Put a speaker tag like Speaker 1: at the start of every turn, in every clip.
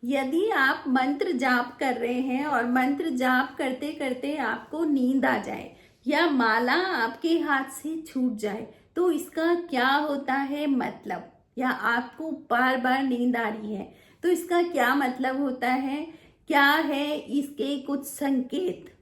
Speaker 1: यदि आप मंत्र जाप कर रहे हैं और मंत्र जाप करते करते आपको नींद आ जाए या माला आपके हाथ से छूट जाए तो इसका क्या होता है मतलब, या आपको बार बार नींद आ रही है तो इसका क्या मतलब होता है, क्या है इसके कुछ संकेत।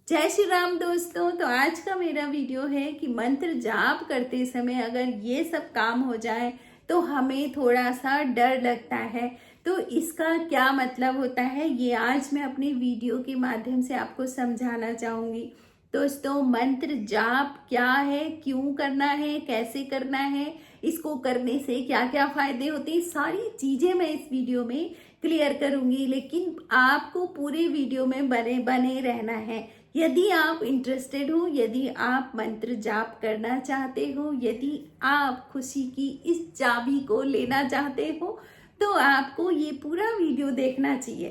Speaker 1: जय श्री राम दोस्तों। तो आज का मेरा वीडियो है कि मंत्र जाप करते समय अगर ये सब काम हो जाए तो हमें थोड़ा सा डर लगता है, तो इसका क्या मतलब होता है ये आज मैं अपने वीडियो के माध्यम से आपको समझाना चाहूंगी। दोस्तों, मंत्र जाप क्या है, क्यों करना है, कैसे करना है, इसको करने से क्या क्या फायदे होते हैं, सारी चीजें मैं इस वीडियो में क्लियर करूंगी। लेकिन आपको पूरे वीडियो में बने बने रहना है। यदि आप इंटरेस्टेड हो, यदि आप मंत्र जाप करना चाहते हो, यदि आप खुशी की इस चाबी को लेना चाहते हो तो आपको ये पूरा वीडियो देखना चाहिए।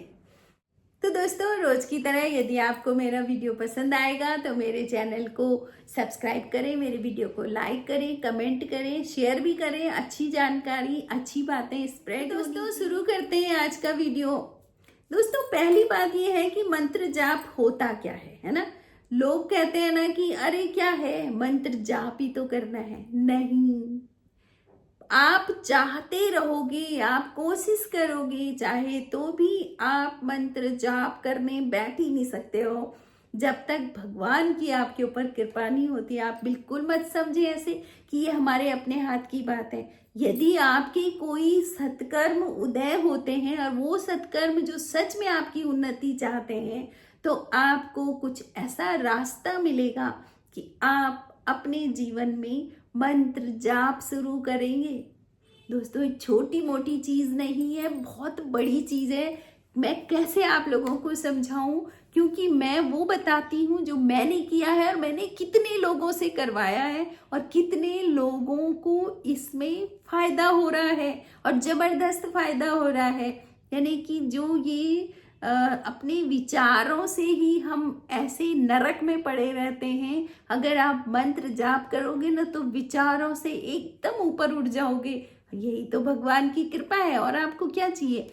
Speaker 1: तो दोस्तों, रोज की तरह यदि आपको मेरा वीडियो पसंद आएगा तो मेरे चैनल को सब्सक्राइब करें, मेरे वीडियो को लाइक करें, कमेंट करें, शेयर भी करें। अच्छी जानकारी, अच्छी बातें स्प्रेड। दोस्तों, शुरू करते हैं आज का वीडियो। दोस्तों, पहली बात यह है कि मंत्र जाप होता क्या है ना। लोग कहते हैं ना कि अरे क्या है, मंत्र जाप ही तो करना है। नहीं, आप चाहते रहोगे, आप कोशिश करोगे चाहे तो भी आप मंत्र जाप करने बैठ ही नहीं सकते हो जब तक भगवान की आपके ऊपर कृपा नहीं होती। आप बिल्कुल मत समझे ऐसे कि ये हमारे अपने हाथ की बात है। यदि आपके कोई सत्कर्म उदय होते हैं और वो सत्कर्म जो सच में आपकी उन्नति चाहते हैं तो आपको कुछ ऐसा रास्ता मिलेगा कि आप अपने जीवन में मंत्र जाप शुरू करेंगे। दोस्तों, एक छोटी मोटी चीज नहीं है, बहुत बड़ी चीज है। मैं कैसे आप लोगों को समझाऊं, क्योंकि मैं वो बताती हूँ जो मैंने किया है और मैंने कितने लोगों से करवाया है और कितने लोगों को इसमें फायदा हो रहा है और जबरदस्त फायदा हो रहा है। यानी कि जो ये अपने विचारों से ही हम ऐसे नरक में पड़े रहते हैं, अगर आप मंत्र जाप करोगे ना तो विचारों से एकदम ऊपर उठ जाओगे। यही तो भगवान की कृपा है, और आपको क्या चाहिए।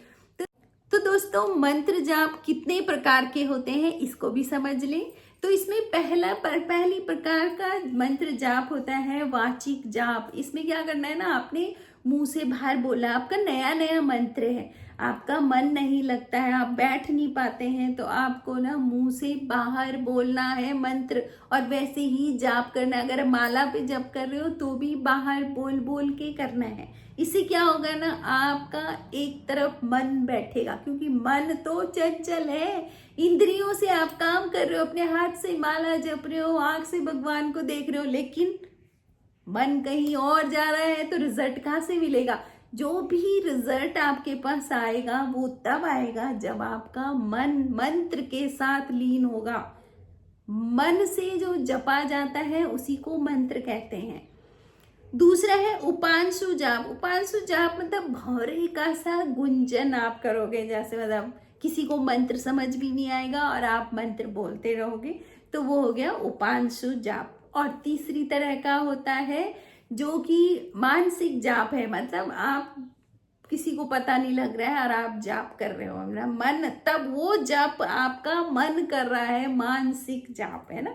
Speaker 1: तो दोस्तों, मंत्र जाप कितने प्रकार के होते हैं इसको भी समझ लें। तो इसमें पहली प्रकार का मंत्र जाप होता है वाचिक जाप। इसमें क्या करना है ना, आपने मुंह से बाहर बोला, आपका नया नया मंत्र है, आपका मन नहीं लगता है, आप बैठ नहीं पाते हैं, तो आपको ना मुंह से बाहर बोलना है मंत्र और वैसे ही जाप करना है। अगर माला पे जप कर रहे हो तो भी बाहर बोल बोल के करना है। इससे क्या होगा ना, आपका एक तरफ मन बैठेगा, क्योंकि मन तो चंचल है। इंद्रियों से आप काम कर रहे हो, अपने हाथ से माला जप रहे हो, आंख से भगवान को देख रहे हो, लेकिन मन कहीं और जा रहा है तो रिजल्ट कहाँ से मिलेगा। जो भी रिजल्ट आपके पास आएगा वो तब आएगा जब आपका मन मंत्र के साथ लीन होगा। मन से जो जपा जाता है उसी को मंत्र कहते हैं। दूसरा है उपांशु जाप। उपांशु जाप मतलब भौरे का सा गुंजन आप करोगे, जैसे मतलब किसी को मंत्र समझ भी नहीं आएगा और आप मंत्र बोलते रहोगे, तो वो हो गया उपांशु जाप। और तीसरी तरह का होता है जो कि मानसिक जाप है, मतलब आप किसी को पता नहीं लग रहा है और आप जाप कर रहे हो, मतलब मन, तब वो जाप आपका मन कर रहा है, मानसिक जाप है ना।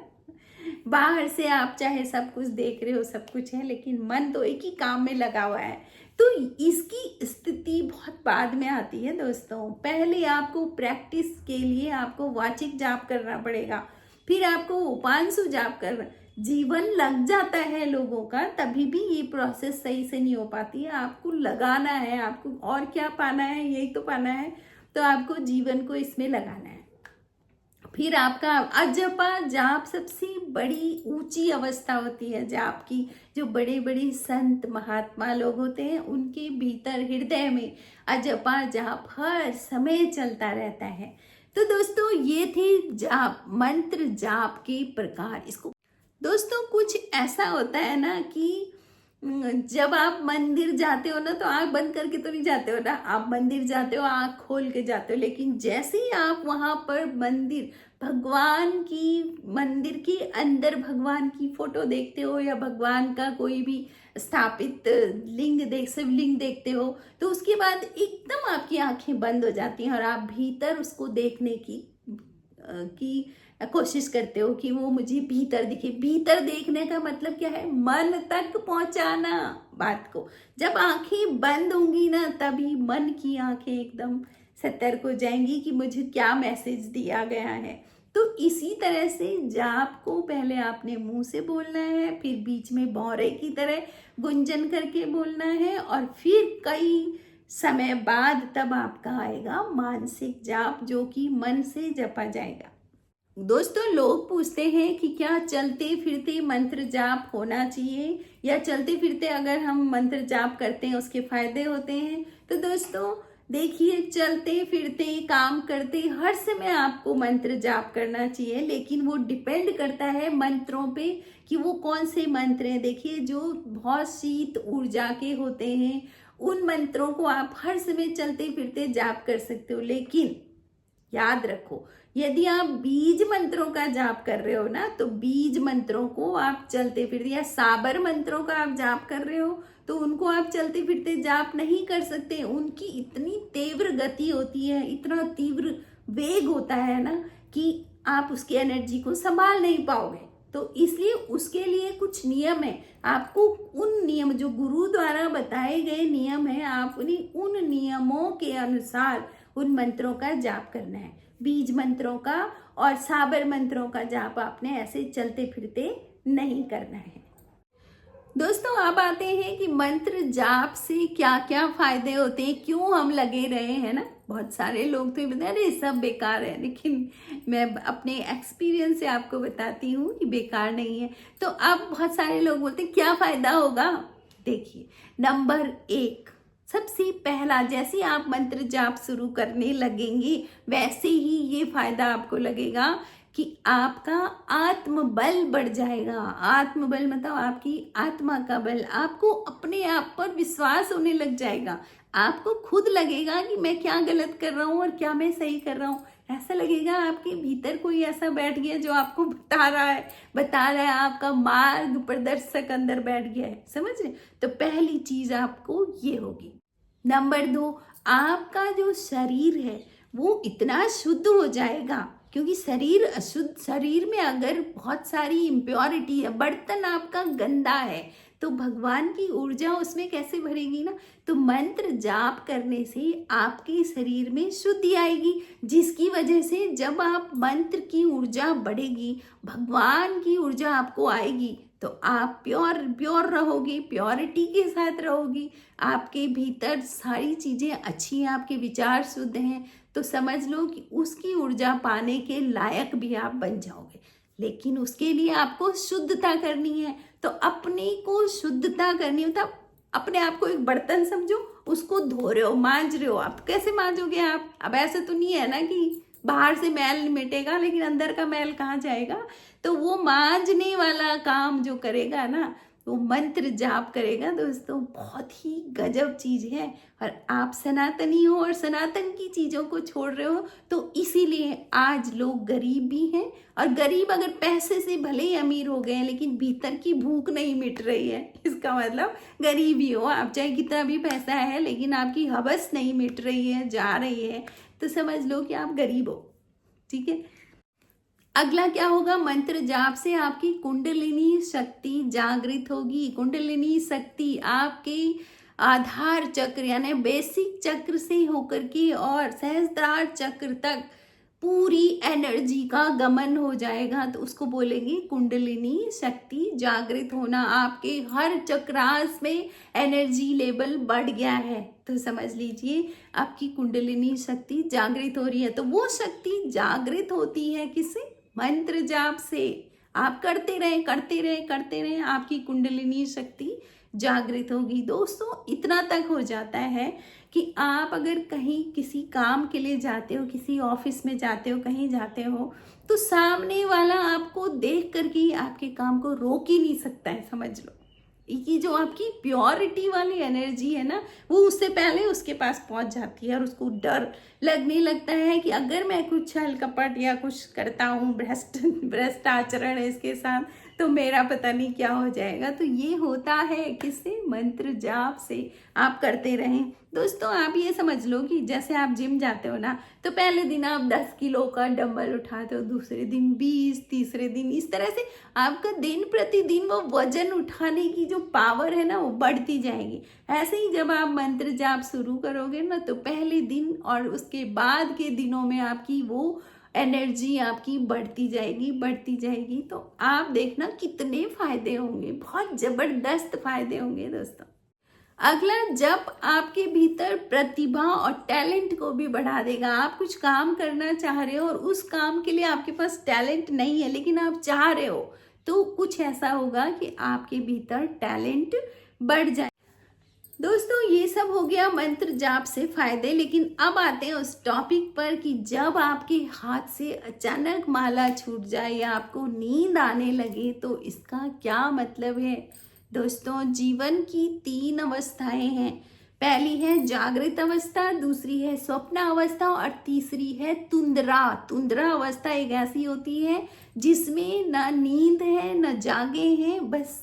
Speaker 1: बाहर से आप चाहे सब कुछ देख रहे हो, सब कुछ है, लेकिन मन तो एक ही काम में लगा हुआ है। तो इसकी स्थिति बहुत बाद में आती है दोस्तों। पहले आपको प्रैक्टिस के लिए आपको वाचिक जाप करना पड़ेगा, फिर आपको उपांशु जाप करना। जीवन लग जाता है लोगों का, तभी भी ये प्रोसेस सही से नहीं हो पाती है। आपको लगाना है, आपको और क्या पाना है, यही तो पाना है, तो आपको जीवन को इसमें लगाना है। फिर आपका अजपा जाप सबसे बड़ी ऊंची अवस्था होती है जाप की। जो बड़े बड़े संत महात्मा लोग होते हैं उनके भीतर हृदय में अजपा जाप हर समय चलता रहता है। तो दोस्तों, ये थे जाप, मंत्र जाप के प्रकार। इसको दोस्तों कुछ ऐसा होता है ना कि जब आप मंदिर जाते हो ना तो आंख बंद करके तो नहीं जाते हो ना, आप मंदिर जाते हो आंख खोल के जाते हो। लेकिन जैसे ही आप वहां पर भगवान की मंदिर के अंदर भगवान की फोटो देखते हो या भगवान का कोई भी स्थापित शिवलिंग देखते हो, तो उसके बाद एकदम आपकी आंखें बंद हो जाती हैं और आप भीतर उसको देखने की कोशिश करते हो कि वो मुझे भीतर दिखे। भीतर देखने का मतलब क्या है? मन तक पहुंचाना बात को। जब आंखें बंद होंगी ना, तभी मन की आंखें एकदम सतर्क हो जाएंगी कि मुझे क्या मैसेज दिया गया है। तो इसी तरह से जाप को पहले आपने मुंह से बोलना है, फिर बीच में भौरे की तरह गुंजन करके बोलना है, और फिर कई समय बाद तब आपका आएगा मानसिक जाप, जो कि मन से जपा जाएगा। दोस्तों, लोग पूछते हैं कि क्या चलते फिरते मंत्र जाप होना चाहिए, या चलते फिरते अगर हम मंत्र जाप करते हैं उसके फायदे होते हैं। तो दोस्तों देखिए, चलते फिरते काम करते हर समय आपको मंत्र जाप करना चाहिए, लेकिन वो डिपेंड करता है मंत्रों पे कि वो कौन से मंत्र हैं। देखिए, जो बहुत शीत ऊर्जा के होते हैं उन मंत्रों को आप हर समय चलते फिरते जाप कर सकते हो। लेकिन याद रखो, यदि आप बीज मंत्रों का जाप कर रहे हो ना, तो बीज मंत्रों को आप चलते फिरते, या साबर मंत्रों का आप जाप कर रहे हो तो उनको आप चलते फिरते जाप नहीं कर सकते। उनकी इतनी तीव्र गति होती है, इतना तीव्र वेग होता है ना कि आप उसकी एनर्जी को संभाल नहीं पाओगे। तो इसलिए उसके लिए कुछ नियम है। आपको उन नियम, जो गुरु द्वारा बताए गए नियम है, आप उन नियमों के अनुसार उन मंत्रों का जाप करना है। बीज मंत्रों का और साबर मंत्रों का जाप आपने ऐसे चलते फिरते नहीं करना है। दोस्तों, अब आते हैं कि मंत्र जाप से क्या क्या फायदे होते हैं, क्यों हम लगे रहे हैं ना। बहुत सारे लोग तो ये बताते हैं अरे सब बेकार है, लेकिन मैं अपने एक्सपीरियंस से आपको बताती हूँ कि बेकार नहीं है। तो अब बहुत सारे लोग बोलते हैं क्या फायदा होगा। देखिए, नंबर 1, सबसे पहला, जैसे आप मंत्र जाप शुरू करने लगेंगे वैसे ही ये फायदा आपको लगेगा कि आपका आत्मबल बढ़ जाएगा। आत्मबल मतलब आपकी आत्मा का बल, आपको अपने आप पर विश्वास होने लग जाएगा। आपको खुद लगेगा कि मैं क्या गलत कर रहा हूँ और क्या मैं सही कर रहा हूँ। ऐसा लगेगा आपके भीतर कोई ऐसा बैठ गया जो आपको बता रहा है, आपका मार्ग प्रदर्शक अंदर बैठ गया है, समझ रहे। तो पहली चीज आपको ये होगी। नंबर 2, आपका जो शरीर है वो इतना शुद्ध हो जाएगा, क्योंकि शरीर में अगर बहुत सारी इम्प्योरिटी है, बर्तन आपका गंदा है, तो भगवान की ऊर्जा उसमें कैसे भरेगी ना। तो मंत्र जाप करने से आपके शरीर में शुद्धि आएगी, जिसकी वजह से जब आप मंत्र की ऊर्जा बढ़ेगी, भगवान की ऊर्जा आपको आएगी, तो आप प्योर रहोगे, प्योरिटी के साथ रहोगी। आपके भीतर सारी चीजें अच्छी हैं, आपके विचार शुद्ध हैं, तो समझ लो कि उसकी ऊर्जा पाने के लायक भी आप बन जाओगे। लेकिन उसके लिए आपको शुद्धता करनी है। तो अपने को शुद्धता करनी है, मतलब अपने आप को एक बर्तन समझो, उसको धो रहे हो, मांज रहे हो। अब कैसे मांजोगे आप? अब ऐसे तो नहीं है ना कि बाहर से मैल मिटेगा लेकिन अंदर का मैल कहाँ जाएगा। तो वो मांजने वाला काम जो करेगा ना, वो मंत्र जाप करेगा। दोस्तों, बहुत ही गजब चीज है। और आप सनातनी हो और सनातन की चीजों को छोड़ रहे हो, तो इसीलिए आज लोग गरीब भी हैं। और गरीब अगर पैसे से भले ही अमीर हो गए हैं, लेकिन भीतर की भूख नहीं मिट रही है, इसका मतलब गरीब ही हो आप। चाहे कितना भी पैसा है, लेकिन आपकी हवस नहीं मिट रही है, जा रही है, तो समझ लो कि आप गरीब हो। ठीक है। अगला क्या होगा? मंत्र जाप से आपकी कुंडलिनी शक्ति जागृत होगी। कुंडलिनी शक्ति आपके आधार चक्र यानी बेसिक चक्र से होकर के और सहस्त्रार चक्र तक पूरी एनर्जी का गमन हो जाएगा। तो उसको बोलेंगे कुंडलिनी शक्ति जागृत होना। आपके हर चक्रास में एनर्जी लेवल बढ़ गया है, तो समझ लीजिए आपकी कुंडलिनी शक्ति जागृत हो रही है। तो वो शक्ति जागृत होती है किससे? मंत्र जाप से। आप करते रहें, आपकी कुंडलिनी शक्ति जागृत होगी। दोस्तों, इतना तक हो जाता है कि आप अगर कहीं किसी काम के लिए जाते हो, किसी ऑफिस में जाते हो, कहीं जाते हो, तो सामने वाला आपको देख करके आपके काम को रोक ही नहीं सकता है, समझ लो। कि जो आपकी प्योरिटी वाली एनर्जी है ना, वो उससे पहले उसके पास पहुंच जाती है और उसको डर लगने लगता है कि अगर मैं कुछ छल कपट या कुछ करता हूँ, भ्रष्ट आचरण है इसके साथ, तो मेरा पता नहीं क्या हो जाएगा। तो ये होता है किससे? मंत्र जाप से आप करते रहें। दोस्तों आप ये समझ लो कि जैसे आप जिम जाते हो ना, तो पहले दिन आप 10 किलो का डंबल उठाते हो, दूसरे दिन 20, तीसरे दिन इस तरह से आपका दिन प्रतिदिन वो वजन उठाने की जो पावर है ना, वो बढ़ती जाएगी। ऐसे ही जब आप मंत्र जाप शुरू करोगे ना, तो पहले दिन और उसके बाद के दिनों में आपकी वो एनर्जी आपकी बढ़ती जाएगी। तो आप देखना कितने फायदे होंगे, बहुत जबरदस्त फायदे होंगे दोस्तों। अगला, जब आपके भीतर प्रतिभा और टैलेंट को भी बढ़ा देगा। आप कुछ काम करना चाह रहे हो और उस काम के लिए आपके पास टैलेंट नहीं है, लेकिन आप चाह रहे हो, तो कुछ ऐसा होगा कि आपके भीतर टैलेंट बढ़ जाए। दोस्तों ये सब हो गया मंत्र जाप से फायदे, लेकिन अब आते हैं उस टॉपिक पर कि जब आपके हाथ से अचानक माला छूट जाए या आपको नींद आने लगे, तो इसका क्या मतलब है। दोस्तों जीवन की 3 अवस्थाएं हैं। पहली है जागृत अवस्था, दूसरी है स्वप्न अवस्था और तीसरी है तुंद्रा। तुंद्रा अवस्था एक ऐसी होती है जिसमें ना नींद है ना जागे हैं, बस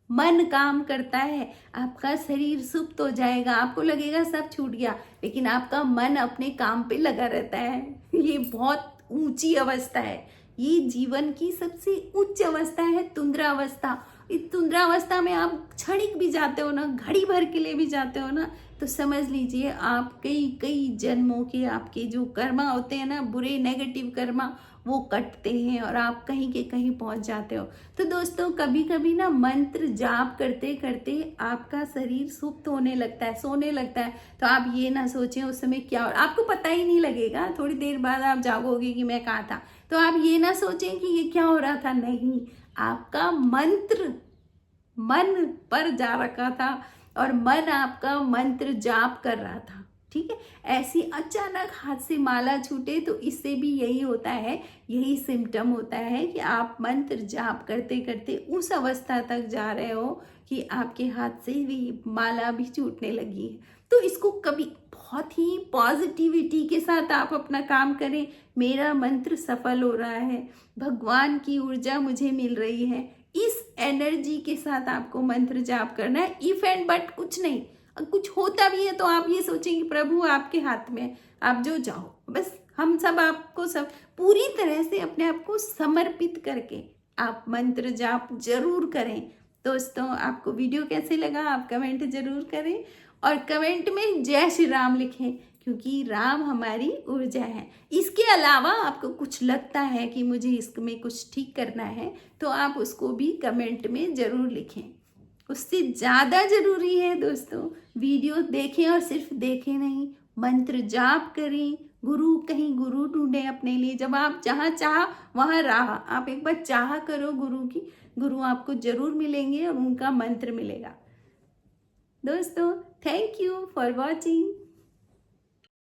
Speaker 1: मन काम करता है। आपका शरीर सुप्त हो जाएगा, आपको लगेगा सब छूट गया, लेकिन आपका मन अपने काम पे लगा रहता है। ये बहुत ऊंची अवस्था है, ये जीवन की सबसे उच्च अवस्था है तुंद्रा अवस्था। इस तुंद्रा अवस्था में आप क्षणिक भी जाते हो ना, घड़ी भर के लिए भी जाते हो ना, तो समझ लीजिए आप कई कई जन्मों के आपके जो कर्मा होते हैं ना, बुरे नेगेटिव कर्मा, वो कटते हैं और आप कहीं के कहीं पहुंच जाते हो। तो दोस्तों कभी कभी ना मंत्र जाप करते करते आपका शरीर सुप्त होने लगता है, सोने लगता है। तो आप ये ना सोचें उस समय क्या, और आपको पता ही नहीं लगेगा, थोड़ी देर बाद आप जागोगे कि मैं कहाँ था। तो आप ये ना सोचें कि ये क्या हो रहा था, नहीं, आपका मंत्र मन पर जा रखा था और मन आपका मंत्र जाप कर रहा था। ठीक है, ऐसी अचानक हाथ से माला छूटे तो इससे भी यही होता है, यही सिम्टम होता है कि आप मंत्र जाप करते करते उस अवस्था तक जा रहे हो कि आपके हाथ से भी माला भी छूटने लगी है। तो इसको कभी बहुत ही पॉजिटिविटी के साथ आप अपना काम करें। मेरा मंत्र सफल हो रहा है, भगवान की ऊर्जा मुझे मिल रही है, इस एनर्जी के साथ आपको मंत्र जाप करना है। इफ एंड बट कुछ नहीं, कुछ होता भी है तो आप ये सोचें कि प्रभु आपके हाथ में, आप जो चाहो, बस हम सब आपको सब पूरी तरह से अपने आप को समर्पित करके आप मंत्र जाप जरूर करें। दोस्तों आपको वीडियो कैसे लगा आप कमेंट जरूर करें और कमेंट में जय श्री राम लिखें, क्योंकि राम हमारी ऊर्जा है। इसके अलावा आपको कुछ लगता है कि मुझे इसमें कुछ ठीक करना है, तो आप उसको भी कमेंट में जरूर लिखें। उससे ज़्यादा जरूरी है दोस्तों, वीडियो देखें और सिर्फ देखें नहीं, मंत्र जाप करें, कहीं गुरु ढूंढें अपने लिए। जब आप जहाँ चाह वहाँ राह, आप एक बार चाह करो गुरु की, गुरु आपको जरूर मिलेंगे और उनका मंत्र मिलेगा। दोस्तों थैंक यू फॉर वॉचिंग।